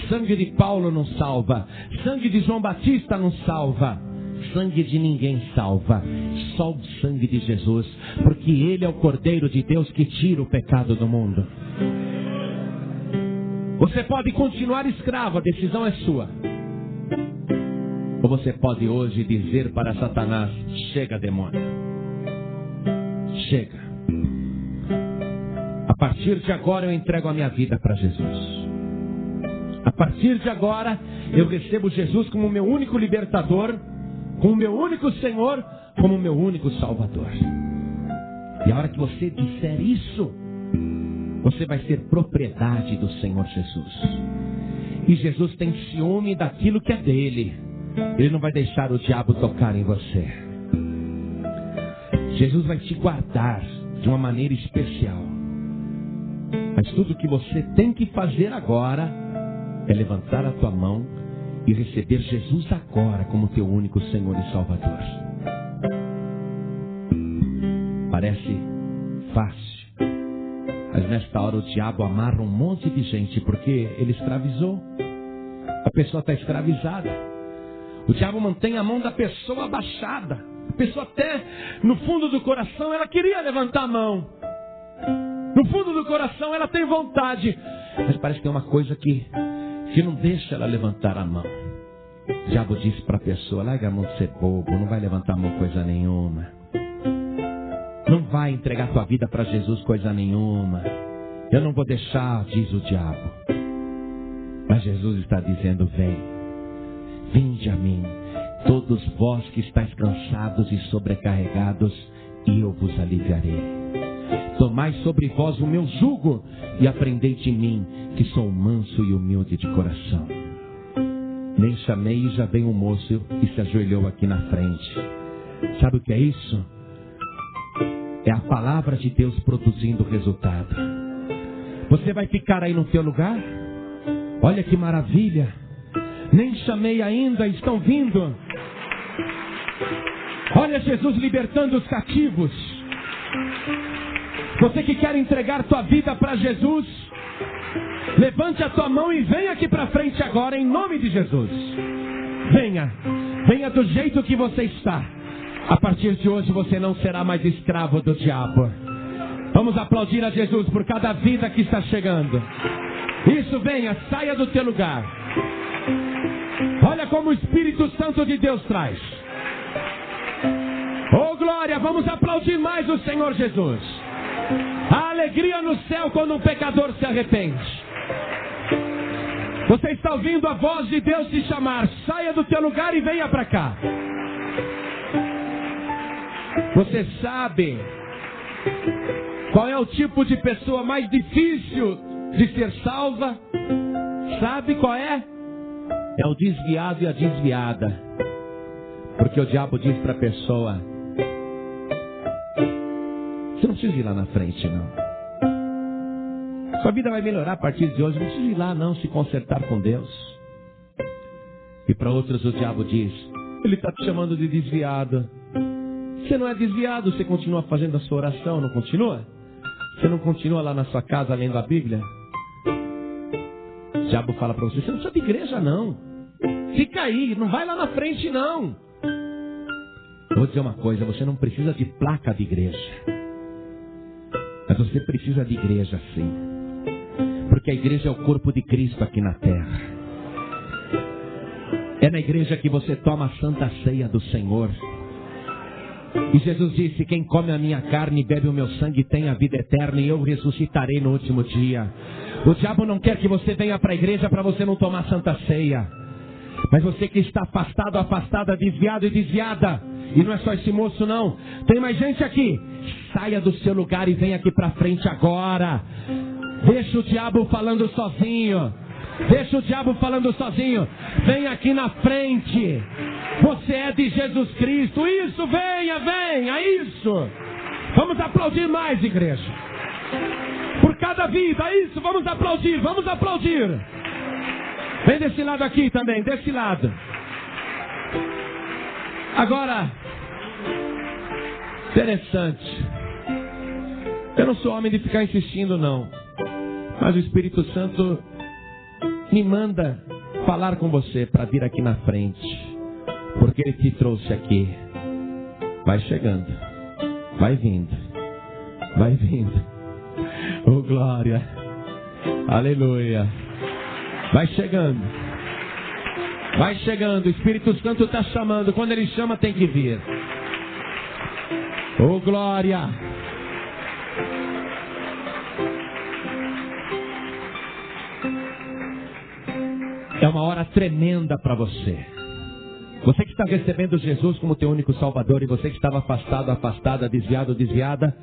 sangue de Paulo não salva, sangue de João Batista não salva, sangue de ninguém salva, só o sangue de Jesus, porque Ele é o Cordeiro de Deus que tira o pecado do mundo. Você pode continuar escravo, a decisão é sua. Ou você pode hoje dizer para Satanás: chega, demônio, chega. A partir de agora eu entrego a minha vida para Jesus. A partir de agora eu recebo Jesus como meu único libertador, como meu único Senhor, como meu único Salvador. E a hora que você disser isso, você vai ser propriedade do Senhor Jesus. E Jesus tem ciúme daquilo que é dele. Ele não vai deixar o diabo tocar em você. Jesus vai te guardar de uma maneira especial. Mas tudo que você tem que fazer agora é levantar a tua mão e receber Jesus agora como teu único Senhor e Salvador. Parece fácil, mas nesta hora o diabo amarra um monte de gente, porque ele escravizou. A pessoa está escravizada. O diabo mantém a mão da pessoa abaixada. A pessoa até, no fundo do coração, ela queria levantar a mão. No fundo do coração ela tem vontade, mas parece que tem uma coisa que não deixa ela levantar a mão. O diabo diz para a pessoa: larga a mão de ser bobo, não vai levantar a mão coisa nenhuma. Não vai entregar tua vida para Jesus coisa nenhuma. Eu não vou deixar, diz o diabo. Mas Jesus está dizendo: vem, vinde a mim, todos vós que estáis cansados e sobrecarregados, e eu vos aliviarei. Tomai sobre vós o meu jugo e aprendei de mim, que sou manso e humilde de coração. Nem chamei e já veio um moço e se ajoelhou aqui na frente. Sabe o que é isso? É a palavra de Deus produzindo resultado. Você vai ficar aí no teu lugar? Olha que maravilha! Nem chamei ainda, estão vindo. Olha Jesus libertando os cativos. Você que quer entregar tua vida para Jesus, levante a tua mão e venha aqui para frente agora, em nome de Jesus. Venha, venha do jeito que você está. A partir de hoje você não será mais escravo do diabo. Vamos aplaudir a Jesus por cada vida que está chegando. Isso, venha, saia do teu lugar. Olha como o Espírito Santo de Deus traz. Oh glória, vamos aplaudir mais o Senhor Jesus. A alegria no céu quando um pecador se arrepende. Você está ouvindo a voz de Deus te chamar. Saia do teu lugar e venha para cá. Você sabe qual é o tipo de pessoa mais difícil de ser salva? Sabe qual é? É o desviado e a desviada. Porque o diabo diz para a pessoa: você não precisa ir lá na frente, não. Sua vida vai melhorar a partir de hoje. Não precisa ir lá, não, se consertar com Deus. E para outros o diabo diz: ele está te chamando de desviado. Você não é desviado, você continua fazendo a sua oração, não continua? Você não continua lá na sua casa lendo a Bíblia? O diabo fala para você: você não precisa de igreja, não. Fica aí, não vai lá na frente, não. Eu vou dizer uma coisa: você não precisa de placa de igreja. Mas você precisa de igreja, sim. Porque a igreja é o corpo de Cristo aqui na terra. É na igreja que você toma a santa ceia do Senhor. E Jesus disse: quem come a minha carne e bebe o meu sangue tem a vida eterna, e eu ressuscitarei no último dia. O diabo não quer que você venha para a igreja para você não tomar santa ceia. Mas você que está afastado, afastada, desviado e desviada, e não é só esse moço não, tem mais gente aqui. Saia do seu lugar e venha aqui para frente agora. Deixa o diabo falando sozinho. Deixa o diabo falando sozinho. Vem aqui na frente. Você é de Jesus Cristo. Isso, venha, venha, isso. Vamos aplaudir mais, igreja. Por cada vida, isso, vamos aplaudir, vamos aplaudir. Vem desse lado aqui também, desse lado. Agora, interessante. Eu não sou homem de ficar insistindo, não. Mas o Espírito Santo me manda falar com você para vir aqui na frente. Porque Ele te trouxe aqui. Vai chegando. Vai vindo. Vai vindo. Oh, glória. Aleluia. Vai chegando. Vai chegando. O Espírito Santo está chamando. Quando Ele chama, tem que vir. Oh, glória. É uma hora tremenda para você. Você que está recebendo Jesus como teu único Salvador, e você que estava afastado, afastada, desviado, desviada,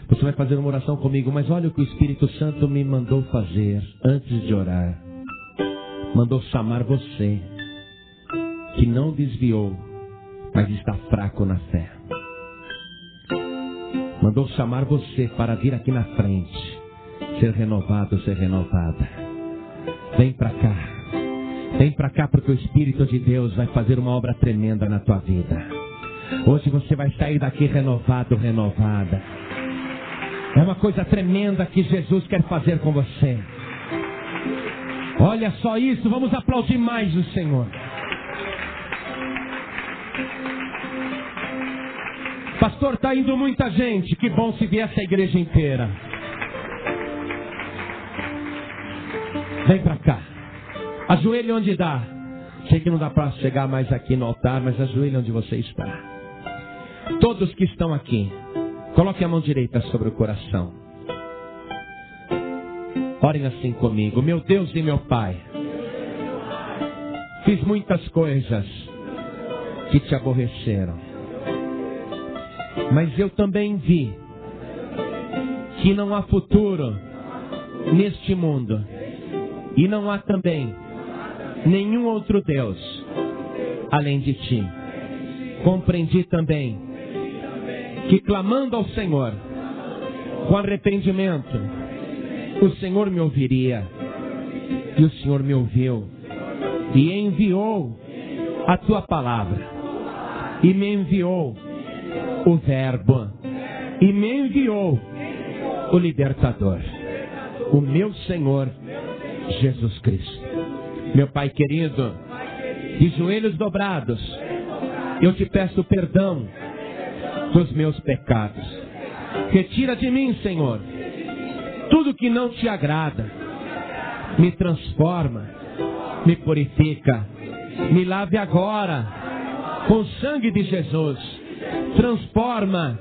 você vai fazer uma oração comigo. Mas olha o que o Espírito Santo me mandou fazer antes de orar. Mandou chamar você, que não desviou, mas está fraco na fé. Mandou chamar você para vir aqui na frente, ser renovado, ser renovada. Vem para cá. Vem para cá, porque o Espírito de Deus vai fazer uma obra tremenda na tua vida. Hoje você vai sair daqui renovado, renovada. É uma coisa tremenda que Jesus quer fazer com você. Olha só isso, vamos aplaudir mais o Senhor. Pastor, está indo muita gente. Que bom se viesse a igreja inteira. Vem para cá. Ajoelhe onde dá. Sei que não dá para chegar mais aqui no altar, mas ajoelhe onde você está. Todos que estão aqui, coloque a mão direita sobre o coração. Orem assim comigo. Meu Deus e meu Pai, fiz muitas coisas que te aborreceram, mas eu também vi que não há futuro neste mundo, e não há também nenhum outro Deus além de ti. Compreendi também que, clamando ao Senhor com arrependimento, o Senhor me ouviria. E o Senhor me ouviu e enviou a tua palavra, e me enviou o Verbo, e me enviou o Libertador, o meu Senhor Jesus Cristo. Meu Pai querido, de joelhos dobrados, eu te peço perdão dos meus pecados. Retira de mim, Senhor, tudo que não te agrada. Me transforma, me purifica, me lave agora com o sangue de Jesus. Transforma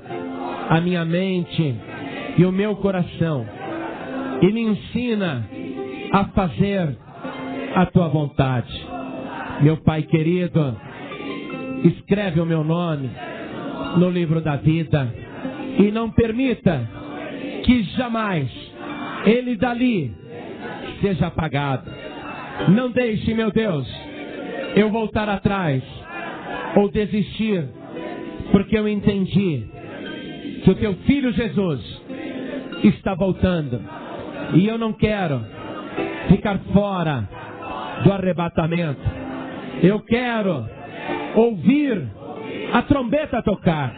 a minha mente e o meu coração, e me ensina a fazer a tua vontade. Meu Pai querido, escreve o meu nome no livro da vida, e não permita que jamais ele dali seja apagado. Não deixe, meu Deus, eu voltar atrás ou desistir, porque eu entendi que o teu Filho Jesus está voltando, e eu não quero ficar fora do arrebatamento. Eu quero ouvir a trombeta tocar.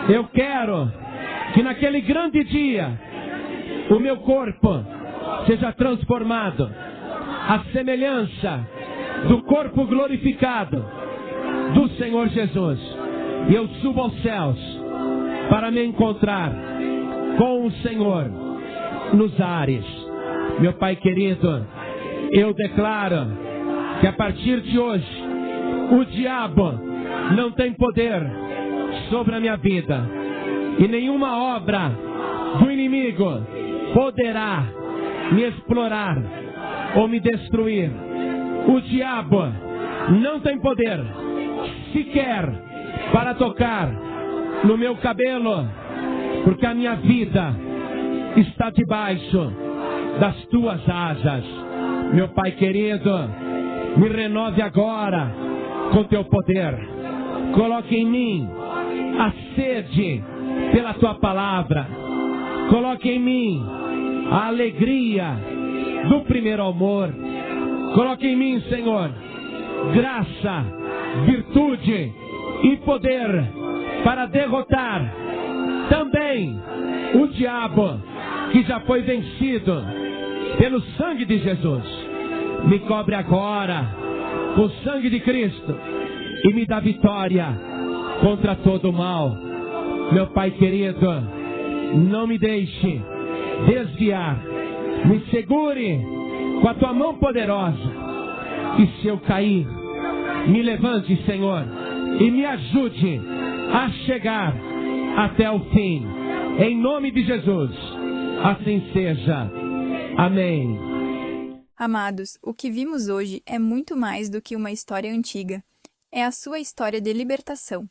Eu quero que naquele grande dia o meu corpo seja transformado à semelhança do corpo glorificado do Senhor Jesus. E eu subo aos céus para me encontrar com o Senhor nos ares. Meu Pai querido, eu declaro que a partir de hoje o diabo não tem poder sobre a minha vida, e nenhuma obra do inimigo poderá me explorar ou me destruir. O diabo não tem poder sequer para tocar no meu cabelo, porque a minha vida está debaixo das tuas asas. Meu Pai querido, me renove agora com teu poder. Coloque em mim a sede pela tua palavra. Coloque em mim a alegria do primeiro amor. Coloque em mim, Senhor, graça, virtude e poder para derrotar também o diabo, que já foi vencido pelo sangue de Jesus. Me cobre agora com o sangue de Cristo e me dá vitória contra todo o mal. Meu Pai querido, não me deixe desviar. Me segure com a tua mão poderosa. E se eu cair, me levante, Senhor, e me ajude a chegar até o fim. Em nome de Jesus, assim seja. Amém. Amados, o que vimos hoje é muito mais do que uma história antiga. É a sua história de libertação.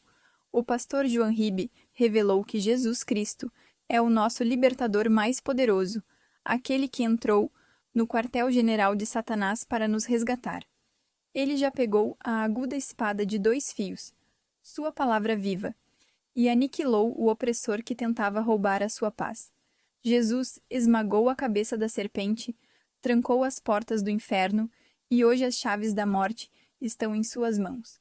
O pastor João Ribe revelou que Jesus Cristo é o nosso libertador mais poderoso, aquele que entrou no quartel-general de Satanás para nos resgatar. Ele já pegou a aguda espada de 2 fios, sua palavra viva, e aniquilou o opressor que tentava roubar a sua paz. Jesus esmagou a cabeça da serpente, trancou as portas do inferno e hoje as chaves da morte estão em suas mãos.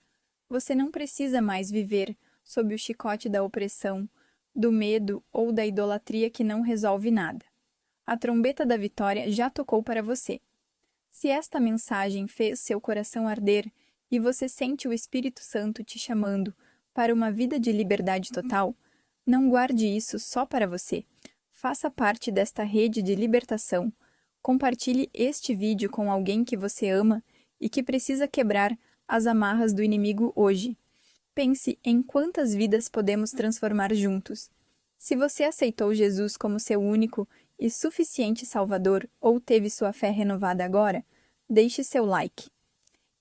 Você não precisa mais viver sob o chicote da opressão, do medo ou da idolatria que não resolve nada. A trombeta da vitória já tocou para você. Se esta mensagem fez seu coração arder e você sente o Espírito Santo te chamando para uma vida de liberdade total, não guarde isso só para você. Faça parte desta rede de libertação. Compartilhe este vídeo com alguém que você ama e que precisa quebrar as amarras do inimigo hoje. Pense em quantas vidas podemos transformar juntos. Se você aceitou Jesus como seu único e suficiente Salvador ou teve sua fé renovada agora, deixe seu like.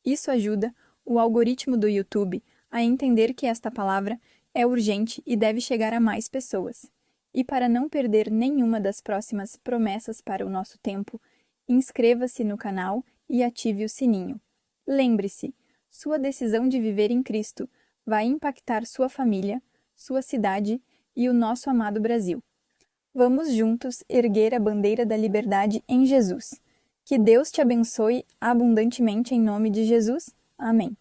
Isso ajuda o algoritmo do YouTube a entender que esta palavra é urgente e deve chegar a mais pessoas. E para não perder nenhuma das próximas promessas para o nosso tempo, inscreva-se no canal e ative o sininho. Lembre-se, sua decisão de viver em Cristo vai impactar sua família, sua cidade e o nosso amado Brasil. Vamos juntos erguer a bandeira da liberdade em Jesus. Que Deus te abençoe abundantemente em nome de Jesus. Amém.